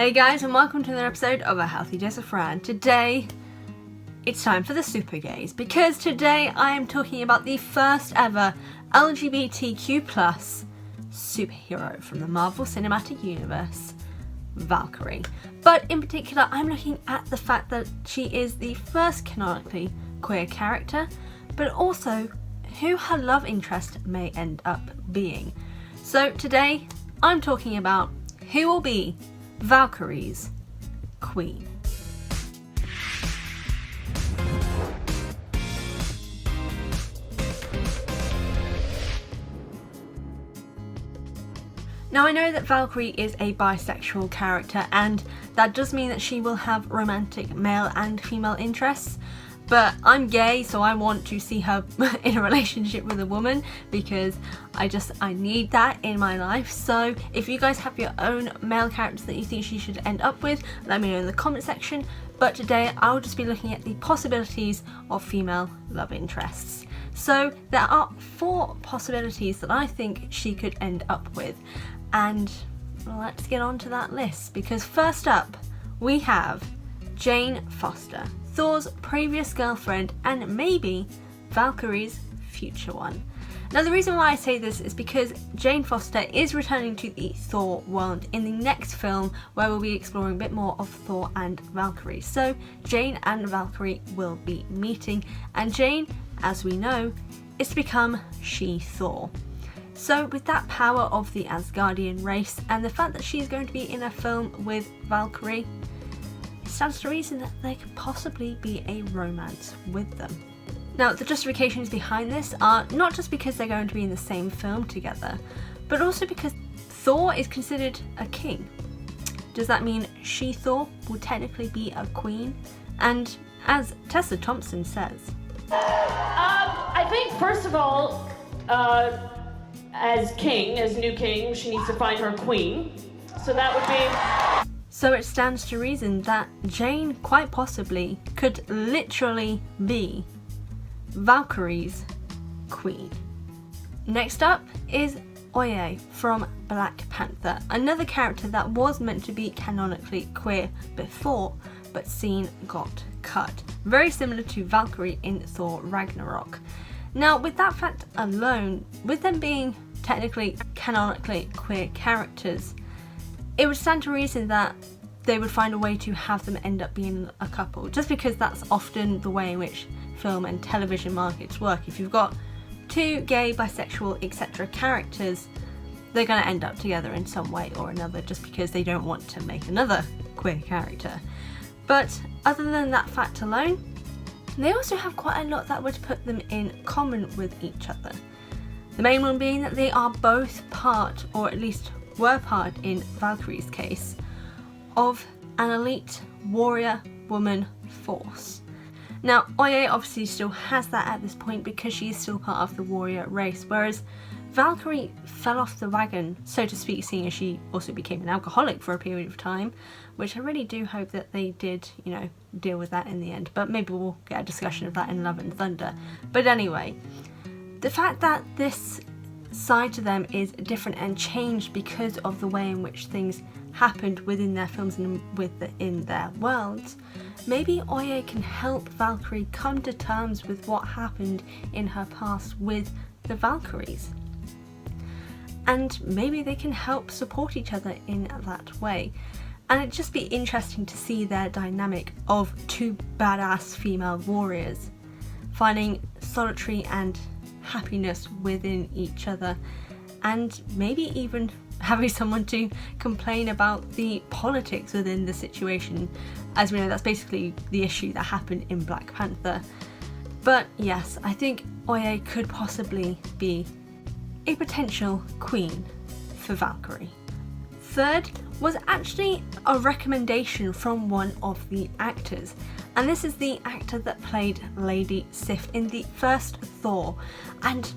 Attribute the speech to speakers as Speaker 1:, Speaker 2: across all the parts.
Speaker 1: Hey guys, and welcome to another episode of A Healthy Dose of Fran. Today, it's time for the super gays, because today I am talking about the first ever LGBTQ+ superhero from the Marvel Cinematic Universe, Valkyrie. But in particular, I'm looking at the fact that she is the first canonically queer character, but also who her love interest may end up being. So today, I'm talking about who will be Valkyrie's queen. Now I know that Valkyrie is a bisexual character, and that does mean that she will have romantic male and female interests, but I'm gay, so I want to see her in a relationship with a woman because I need that in my life. So if you guys have your own male characters that you think she should end up with, let me know in the comment section. But today I'll just be looking at the possibilities of female love interests. So there are 4 possibilities that I think she could end up with, and let's get on to that list, because first up we have Jane Foster, Thor's previous girlfriend and maybe Valkyrie's future one. Now the reason why I say this is because Jane Foster is returning to the Thor world in the next film, where we'll be exploring a bit more of Thor and Valkyrie. So Jane and Valkyrie will be meeting, and Jane, as we know, is to become She-Thor. So with that power of the Asgardian race and the fact that she's going to be in a film with Valkyrie, it stands to reason that there could possibly be a romance with them. Now the justifications behind this are not just because they're going to be in the same film together, but also because Thor is considered a king. Does that mean She-Thor will technically be a queen? And as Tessa Thompson says,
Speaker 2: I think first of all, as new king, she needs to find her queen. So that would be...
Speaker 1: So it stands to reason that Jane quite possibly could literally be Valkyrie's queen. Next up is Okoye from Black Panther, another character that was meant to be canonically queer before, but scene got cut. Very similar to Valkyrie in Thor Ragnarok. Now with that fact alone, with them being technically canonically queer characters, it would stand to reason that they would find a way to have them end up being a couple, just because that's often the way in which film and television markets work. If you've got 2 gay, bisexual, etc. characters, they're going to end up together in some way or another, just because they don't want to make another queer character. But other than that fact alone, they also have quite a lot that would put them in common with each other. The main one being that they are both part, or at least were part in Valkyrie's case, of an elite warrior woman force. Now Okoye obviously still has that at this point because she is still part of the warrior race, whereas Valkyrie fell off the wagon, so to speak, seeing as she also became an alcoholic for a period of time, which I really do hope that they did, deal with that in the end, but maybe we'll get a discussion of that in Love and Thunder. But anyway, the fact that this side to them is different and changed because of the way in which things happened within their films and within their worlds, maybe Okoye can help Valkyrie come to terms with what happened in her past with the Valkyries. And maybe they can help support each other in that way. And it'd just be interesting to see their dynamic of 2 badass female warriors finding solitary and happiness within each other, and maybe even having someone to complain about the politics within the situation. As we know, that's basically the issue that happened in Black Panther. But yes, I think Okoye could possibly be a potential queen for Valkyrie. Third was actually a recommendation from one of the actors, and this is the actor that played Lady Sif in the first Thor. And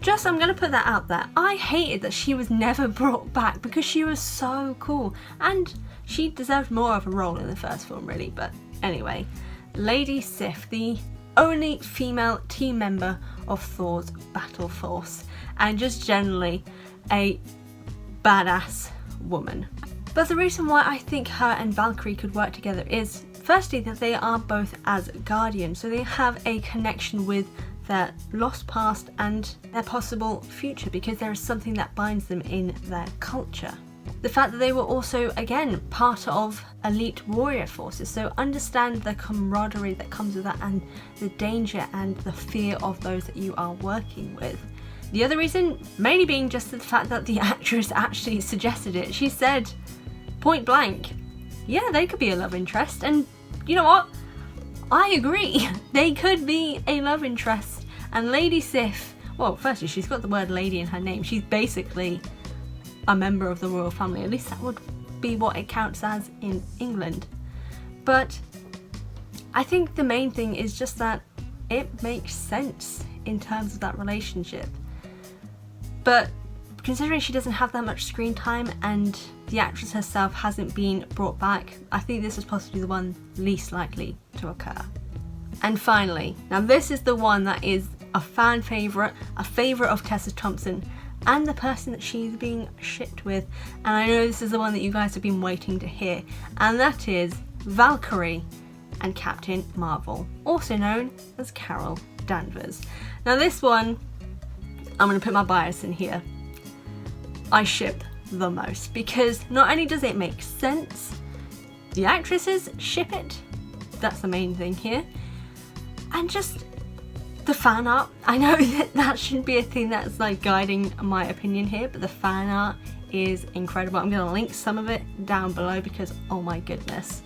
Speaker 1: I'm gonna put that out there, I hated that she was never brought back because she was so cool, and she deserved more of a role in the first film really. But anyway, Lady Sif, the only female team member of Thor's battle force, and just generally a badass woman. But the reason why I think her and Valkyrie could work together is, firstly, that they are both Asgardians, so they have a connection with their lost past and their possible future, because there is something that binds them in their culture. The fact that they were also, again, part of elite warrior forces, so understand the camaraderie that comes with that and the danger and the fear of those that you are working with. The other reason mainly being just the fact that the actress actually suggested it. She said, point blank, yeah, they could be a love interest, and you know what? I agree. They could be a love interest. And Lady Sif, well, firstly, she's got the word lady in her name. She's basically a member of the royal family. At least that would be what it counts as in England. But I think the main thing is just that it makes sense in terms of that relationship. But considering she doesn't have that much screen time and the actress herself hasn't been brought back, I think this is possibly the one least likely to occur. And finally, now this is the one that is a fan favourite, a favourite of Tessa Thompson, and the person that she's being shipped with, and I know this is the one that you guys have been waiting to hear, and that is Valkyrie and Captain Marvel, also known as Carol Danvers. Now this one, I'm going to put my bias in here, I ship the most, because not only does it make sense, the actresses ship it, that's the main thing here, and just the fan art. I know that shouldn't be a thing that's like guiding my opinion here, but the fan art is incredible. I'm going to link some of it down below because oh my goodness.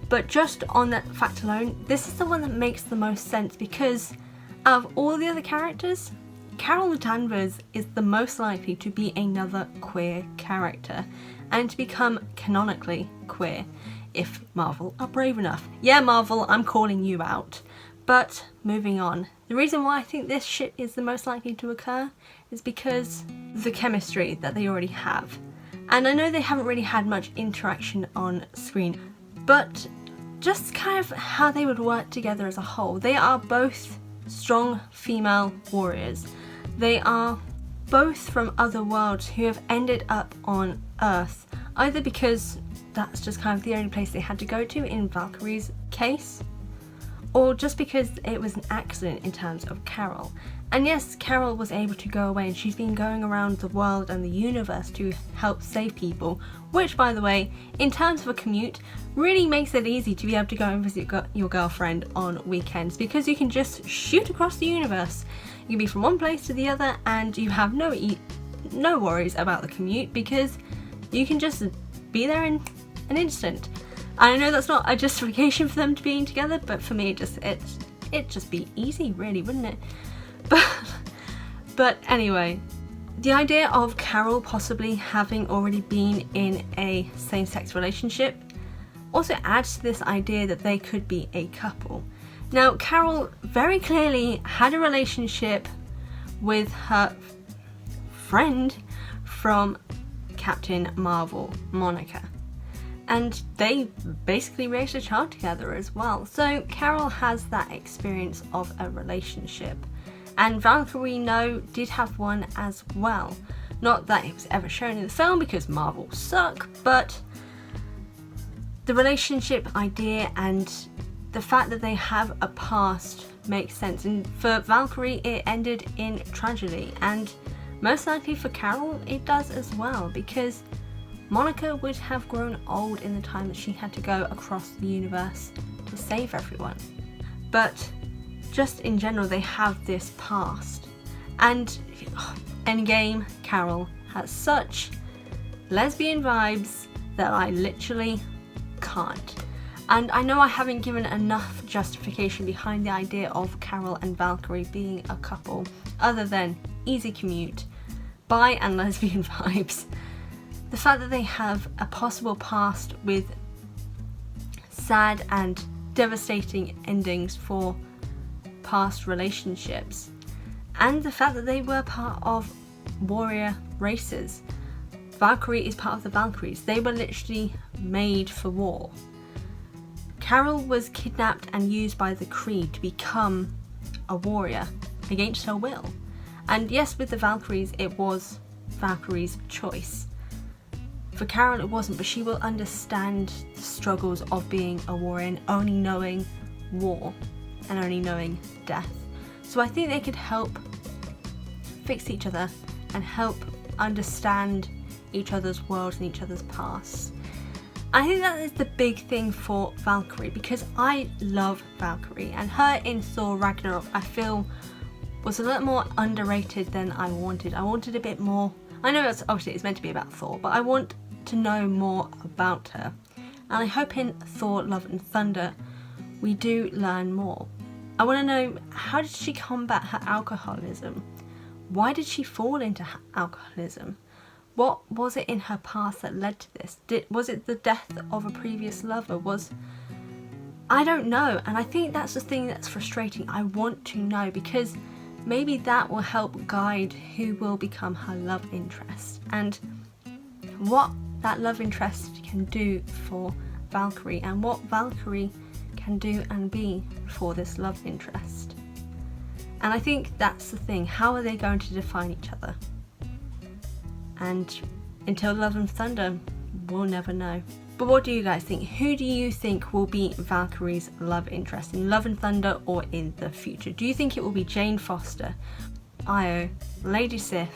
Speaker 1: But just on that fact alone, this is the one that makes the most sense, because out of all the other characters, Carol Danvers is the most likely to be another queer character and to become canonically queer if Marvel are brave enough. Yeah, Marvel, I'm calling you out. But moving on, the reason why I think this ship is the most likely to occur is because the chemistry that they already have. And I know they haven't really had much interaction on screen, but just kind of how they would work together as a whole. They are both strong female warriors. They are both from other worlds who have ended up on Earth, either because that's just kind of the only place they had to go to in Valkyrie's case, or just because it was an accident in terms of Carol. And yes, Carol was able to go away and she's been going around the world and the universe to help save people, which, by the way, in terms of a commute, really makes it easy to be able to go and visit your girlfriend on weekends, because you can just shoot across the universe. You can be from one place to the other and you have no worries about the commute, because you can just be there in an instant. I know that's not a justification for them to being together, but for me it'd just be easy, really, wouldn't it? But anyway, the idea of Carol possibly having already been in a same-sex relationship also adds to this idea that they could be a couple. Now, Carol very clearly had a relationship with her friend from Captain Marvel, Monica. And they basically raised a child together as well. So Carol has that experience of a relationship. And Valkyrie, did have one as well. Not that it was ever shown in the film because Marvel suck, but the relationship idea and the fact that they have a past makes sense. And for Valkyrie, it ended in tragedy. And most likely for Carol, it does as well, because Monica would have grown old in the time that she had to go across the universe to save everyone. But just in general, they have this past. And Endgame Carol has such lesbian vibes that I literally can't. And I know I haven't given enough justification behind the idea of Carol and Valkyrie being a couple, other than easy commute, bi and lesbian vibes. The fact that they have a possible past with sad and devastating endings for past relationships, and the fact that they were part of warrior races. Valkyrie is part of the Valkyries. They were literally made for war. Carol was kidnapped and used by the Kree to become a warrior against her will. And yes, with the Valkyries, it was Valkyrie's choice. For Carol it wasn't, but she will understand the struggles of being a warrior and only knowing war and only knowing death. So I think they could help fix each other and help understand each other's worlds and each other's pasts. I think that is the big thing for Valkyrie, because I love Valkyrie, and her in Thor Ragnarok I feel was a little more underrated than I wanted. I wanted a bit more. I know it's obviously it's meant to be about Thor, but I want to know more about her. And I hope in Thor Love and Thunder we do learn more. I want to know, how did she combat her alcoholism? Why did she fall into alcoholism? What was it in her past that led to this? Was it the death of a previous lover? I don't know, and I think that's the thing that's frustrating. I want to know, because maybe that will help guide who will become her love interest and what that love interest can do for Valkyrie and what Valkyrie can do and be for this love interest. And I think that's the thing. How are they going to define each other? And until Love and Thunder, we'll never know. But what do you guys think? Who do you think will be Valkyrie's love interest in Love and Thunder or in the future? Do you think it will be Jane Foster, Io, Lady Sif,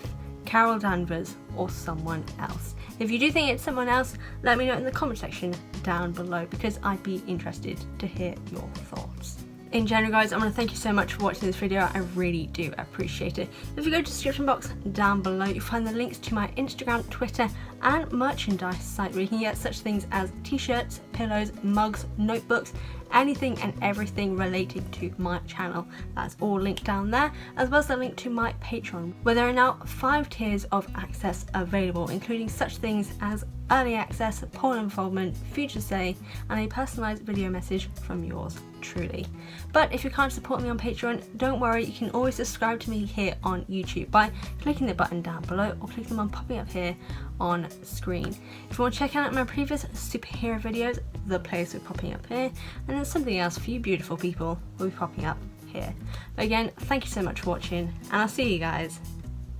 Speaker 1: Carol Danvers, or someone else? If you do think it's someone else, let me know in the comment section down below, because I'd be interested to hear your thoughts. In general, guys, I want to thank you so much for watching this video. I really do appreciate it. If you go to the description box down below, you'll find the links to my Instagram, Twitter and merchandise site where you can get such things as t-shirts, pillows, mugs, notebooks, anything and everything related to my channel. That's all linked down there, as well as a link to my Patreon, where there are now 5 tiers of access available, including such things as early access, poll involvement, future say, and a personalised video message from yours truly. But if you can't support me on Patreon, don't worry, you can always subscribe to me here on YouTube by clicking the button down below or clicking the one popping up here on screen. If you want to check out my previous superhero videos, the playlist will be popping up here, and then something else for you beautiful people will be popping up here. But again, thank you so much for watching, and I'll see you guys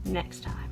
Speaker 1: next time.